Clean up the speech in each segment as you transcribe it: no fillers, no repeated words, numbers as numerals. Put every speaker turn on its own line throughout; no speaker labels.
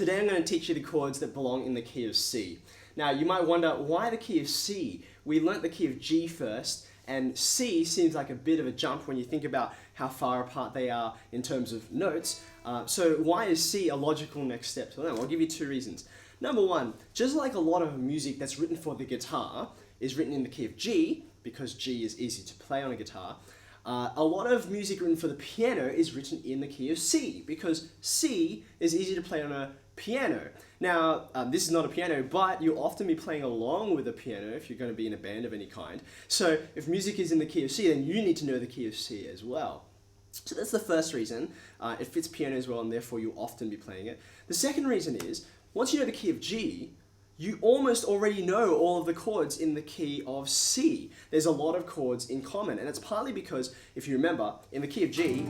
Today I'm going to teach you the chords that belong in the key of C. Now you might wonder, why the key of C? We learnt the key of G first, and C seems like a bit of a jump when you think about how far apart they are in terms of notes. So why is C a logical next step to learn? Well, I'll give you two reasons. Number one, just like a lot of music that's written for the guitar is written in the key of G, because G is easy to play on a guitar, a lot of music written for the piano is written in the key of C, because C is easy to play on a piano. Now, this is not a piano, but you'll often be playing along with a piano if you're going to be in a band of any kind. So if music is in the key of C, then you need to know the key of C as well. So that's the first reason. It fits piano as well, and therefore you'll often be playing it. The second reason is, once you know the key of G, you almost already know all of the chords in the key of C. There's a lot of chords in common, and it's partly because, if you remember, in the key of G,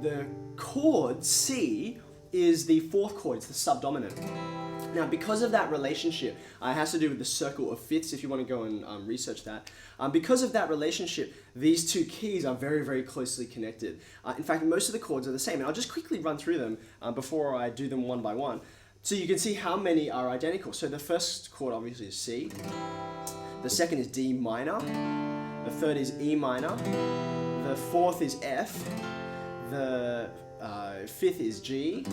the chord C is the fourth chord, it's the subdominant. Now, because of that relationship, it has to do with the circle of fifths, if you want to go and research that. Because of that relationship, these two keys are very, very closely connected. In fact, most of the chords are the same, and I'll just quickly run through them before I do them one by one. So you can see how many are identical. So the first chord obviously is C. The second is D minor. The third is E minor. The fourth is F. The fifth is G.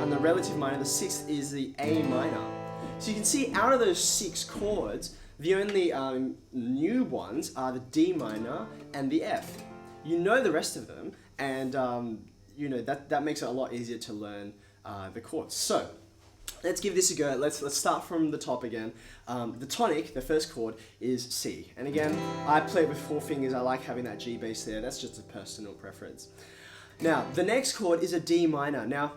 And the relative minor, the sixth, is the A minor. So you can see out of those six chords, the only new ones are the D minor and the F. You know the rest of them, and you know that makes it a lot easier to learn the chords. So let's give this a go. Let's start from the top again. The tonic, the first chord, is C. And again, I play it with four fingers. I like having that G bass there. That's just a personal preference. Now, the next chord is a D minor. Now,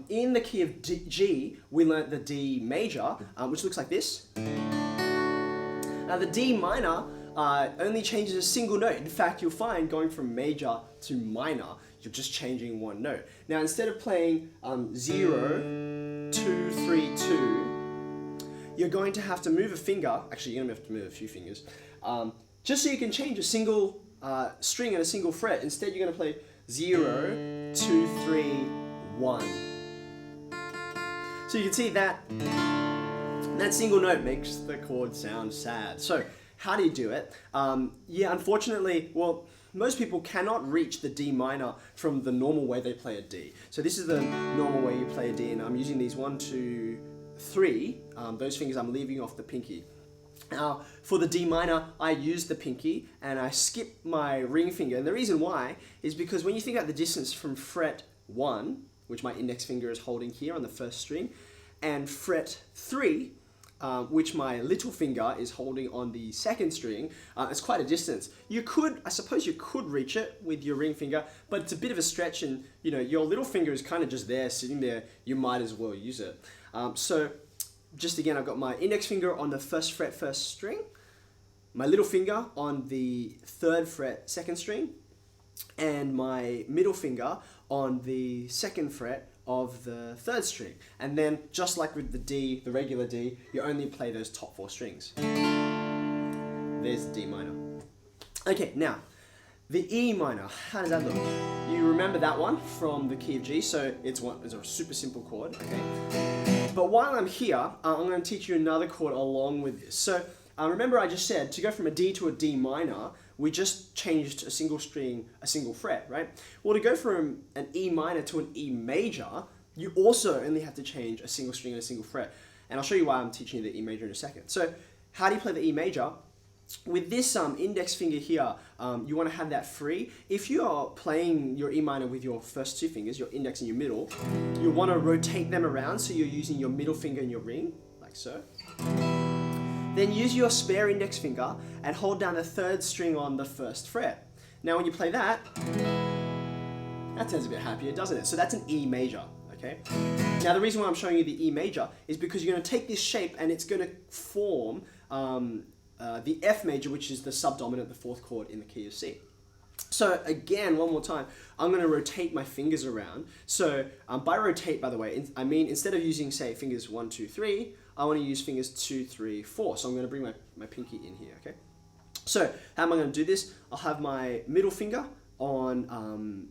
in the key of G, we learnt the D major, which looks like this. Now, the D minor only changes a single note. In fact, you'll find going from major to minor, you're just changing one note. Now, instead of playing 0, 2, 3, 2, you're going to have to move a finger. Actually, you're going to have to move a few fingers, just so you can change a single string and a single fret. Instead, you're going to play 0, 2, 3, 1. So you can see that single note makes the chord sound sad. So how do you do it? Yeah, unfortunately, well, most people cannot reach the D minor from the normal way they play a D. So this is the normal way you play a D, and I'm using these 1, 2, 3. Those fingers I'm leaving off the pinky. Now, for the D minor, I use the pinky and I skip my ring finger. And the reason why is because when you think about the distance from fret 1, which my index finger is holding here on the first string, and fret 3, which my little finger is holding on the second string, it's quite a distance. I suppose you could reach it with your ring finger, but it's a bit of a stretch, and you know, your little finger is kind of just there, sitting there. You might as well use it. So just again, I've got my index finger on the first fret, first string, my little finger on the third fret, second string, and my middle finger on the second fret of the third string. And then, just like with the D, the regular D, you only play those top four strings. There's the D minor. Okay, now, the E minor, how does that look? You remember that one from the key of G, so it's a super simple chord, okay? But while I'm here, I'm going to teach you another chord along with this. So remember I just said, to go from a D to a D minor, we just changed a single string, a single fret, right? Well, to go from an E minor to an E major, you also only have to change a single string and a single fret. And I'll show you why I'm teaching you the E major in a second. So how do you play the E major? With this index finger here, you want to have that free. If you are playing your E minor with your first two fingers, your index and your middle, you want to rotate them around so you're using your middle finger and your ring, like so. Then use your spare index finger and hold down the third string on the first fret. Now when you play that sounds a bit happier, doesn't it? So that's an E major, okay? Now the reason why I'm showing you the E major is because you're going to take this shape and it's going to form the F major, which is the subdominant, the fourth chord in the key of C. So again, one more time, I'm going to rotate my fingers around. So by rotate, by the way, I mean instead of using, say, fingers 1, 2, 3, I want to use fingers 2, 3, 4. So I'm going to bring my pinky in here, okay? So how am I going to do this? I'll have my middle finger on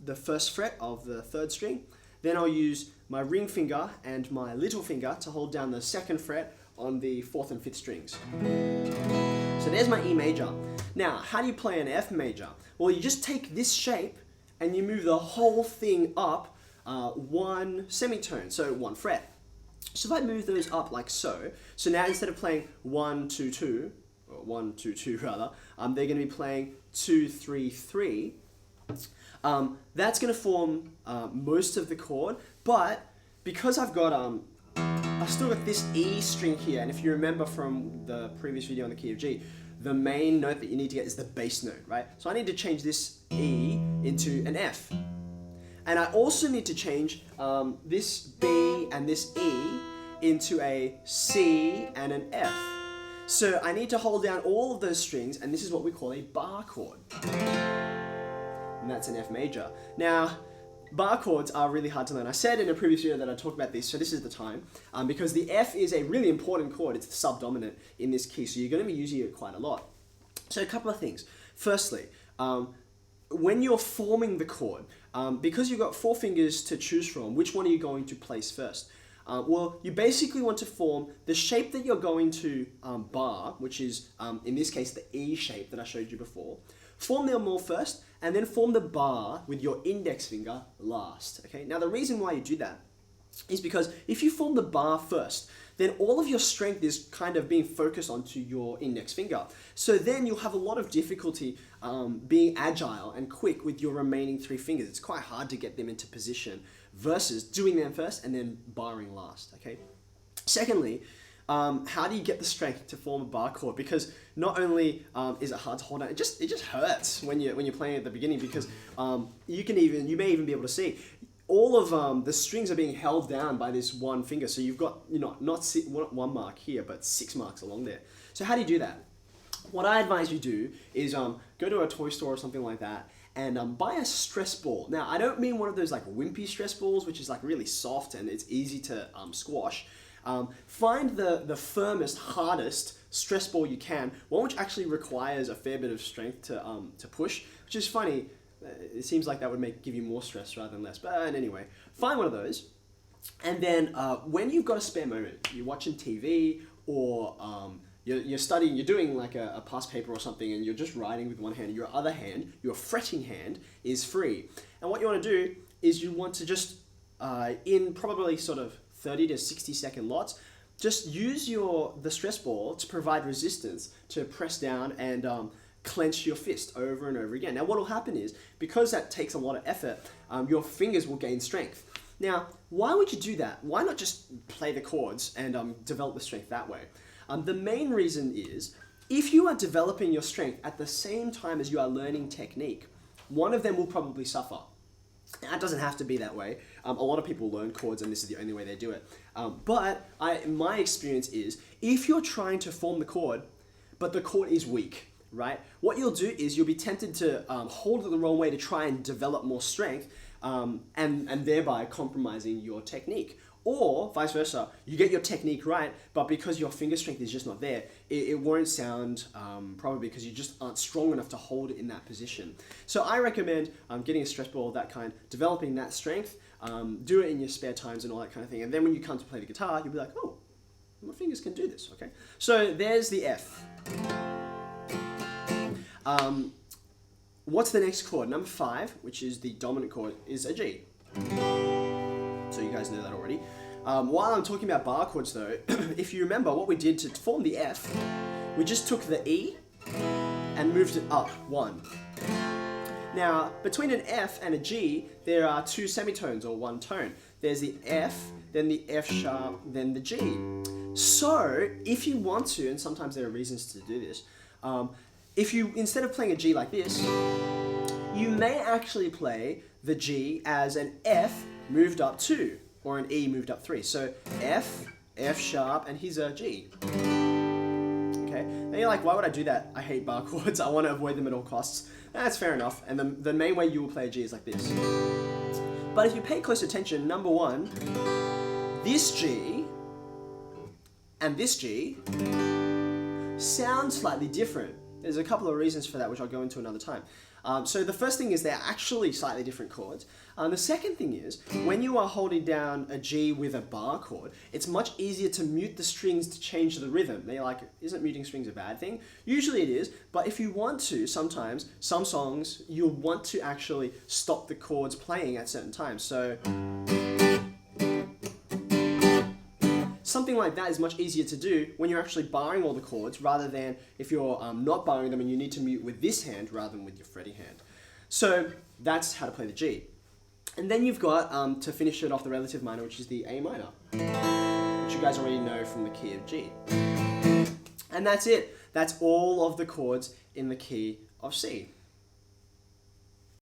the first fret of the third string. Then I'll use my ring finger and my little finger to hold down the 2nd fret on the 4th and 5th strings. So there's my E major. Now, how do you play an F major? Well, you just take this shape and you move the whole thing up 1 semitone, so 1 fret. So if I move those up like so, so now instead of playing 1, 2, 2, or 1, 2, 2 rather, they're going to be playing 2, 3, 3. That's going to form most of the chord, but because I've still got this E string here, and if you remember from the previous video on the key of G, the main note that you need to get is the bass note, right? So I need to change this E into an F. And I also need to change this B and this E into a C and an F. So I need to hold down all of those strings, and this is what we call a bar chord. And that's an F major. Now, bar chords are really hard to learn. I said in a previous video that I talked about this, so this is the time, because the F is a really important chord. It's the subdominant in this key, so you're going to be using it quite a lot. So a couple of things. Firstly, when you're forming the chord, because you've got 4 fingers to choose from, which one are you going to place first? Well, you basically want to form the shape that you're going to bar, which is, in this case, the E shape that I showed you before. Form them all first, and then form the bar with your index finger last. Okay. Now, the reason why you do that is because if you form the bar first, then all of your strength is kind of being focused onto your index finger. So then you'll have a lot of difficulty being agile and quick with your remaining 3 fingers. It's quite hard to get them into position versus doing them first and then barring last. Okay. Secondly, how do you get the strength to form a bar chord? Because not only is it hard to hold on, it just hurts when you're playing at the beginning, because you may even be able to see all of the strings are being held down by this one finger. So you've got not 1 mark here, but 6 marks along there. So how do you do that? What I advise you do is go to a toy store or something like that and buy a stress ball. Now, I don't mean one of those like wimpy stress balls, which is like really soft and it's easy to squash. Find the firmest, hardest stress ball you can, one which actually requires a fair bit of strength to push, which is funny. It seems like that would give you more stress rather than less. But anyway, find one of those. And then when you've got a spare moment, you're watching TV or you're studying, you're doing like a past paper or something, and you're just writing with one hand, and your other hand, your fretting hand, is free. And what you want to do is you want to just, in probably sort of 30 to 60 second lots, just use the stress ball to provide resistance to press down and clench your fist over and over again. Now what will happen is, because that takes a lot of effort, your fingers will gain strength. Now, why would you do that? Why not just play the chords and develop the strength that way? The main reason is, if you are developing your strength at the same time as you are learning technique, one of them will probably suffer. Now, it doesn't have to be that way. A lot of people learn chords and this is the only way they do it. But my experience is, if you're trying to form the chord, but the chord is weak, right? What you'll do is you'll be tempted to hold it the wrong way to try and develop more strength, and thereby compromising your technique. Or vice versa, you get your technique right, but because your finger strength is just not there, it won't sound, probably because you just aren't strong enough to hold it in that position. So I recommend getting a stress ball of that kind, developing that strength, do it in your spare times and all that kind of thing. And then when you come to play the guitar, you'll be like, oh, my fingers can do this, okay? So there's the F. What's the next chord? Number 5, which is the dominant chord, is a G. So you guys know that already. While I'm talking about bar chords though, if you remember what we did to form the F, we just took the E and moved it up 1. Now, between an F and a G, there are 2 semitones or 1 tone. There's the F, then the F sharp, then the G. So, if you want to, and sometimes there are reasons to do this, if you, instead of playing a G like this, you may actually play the G as an F moved up 2, or an E moved up 3. So F, F sharp, and here's a G. Okay, and you're like, why would I do that? I hate bar chords, I want to avoid them at all costs. That's fair enough, and the main way you will play a G is like this. But if you pay close attention, number 1, this G and this G sound slightly different. There's a couple of reasons for that, which I'll go into another time. So the first thing is they're actually slightly different chords. The second thing is, when you are holding down a G with a bar chord, it's much easier to mute the strings to change the rhythm. They're like, isn't muting strings a bad thing? Usually it is, but if you want to, sometimes, some songs, you'll want to actually stop the chords playing at certain times. So something like that is much easier to do when you're actually barring all the chords, rather than if you're not barring them and you need to mute with this hand rather than with your fretting hand. So that's how to play the G. And then you've got, to finish it off, the relative minor, which is the A minor, which you guys already know from the key of G. And that's it. That's all of the chords in the key of C.